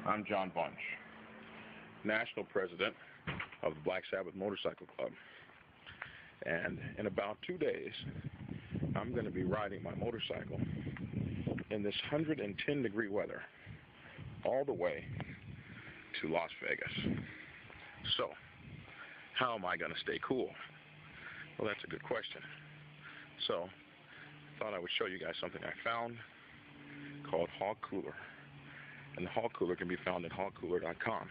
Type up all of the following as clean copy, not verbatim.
I'm John Bunch, National President of the Black Sabbath Motorcycle Club. And in about 2 days, I'm going to be riding my motorcycle in this 110-degree weather all the way to Las Vegas. So, how am I going to stay cool? Well, that's a good question. So, I thought I would show you guys something I found called Hog Cooler. And the Hog Cooler can be found at hogcooler.com.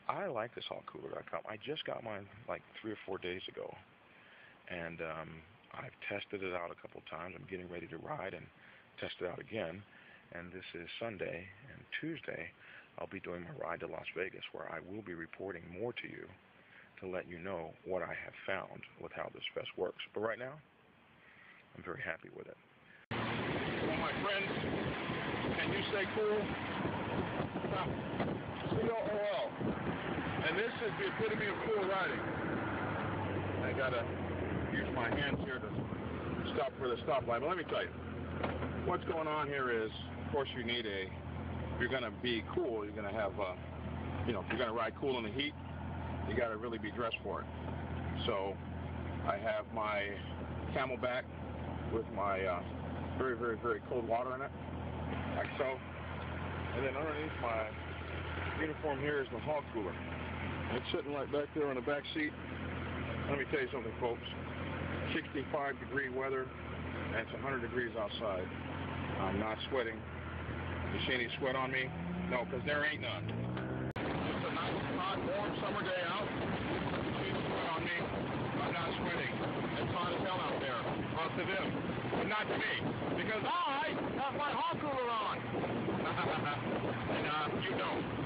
I like this hogcooler.com. I just got mine like 3 or 4 days ago. And I've tested it out a couple times. I'm getting ready to ride and test it out again. And this is Sunday, and Tuesday I'll be doing my ride to Las Vegas, where I will be reporting more to you to let you know what I have found with how this vest works. But right now, I'm very happy with it. Well, my friends, can you stay cool? C-O-O-L. And this is the epitome of cool riding. I gotta use my hands here to stop for the stoplight. But let me tell you, what's going on here is, of course, you need if you're gonna be cool, you're gonna have, if you're gonna ride cool in the heat, you gotta really be dressed for it. So, I have my Camelback with my very, very, very cold water in it, like so. And then underneath my uniform here is the Hog Cooler. It's sitting right back there on the back seat. Let me tell you something, folks. 65-degree weather, and it's 100 degrees outside. I'm not sweating. You see any sweat on me? No, because there ain't none. It's a nice, hot, warm summer day out. You see the sweat on me? I'm not sweating. It's hot as hell out there. Well, to them, but not to me, because I have my Hog Cooler on. And you don't.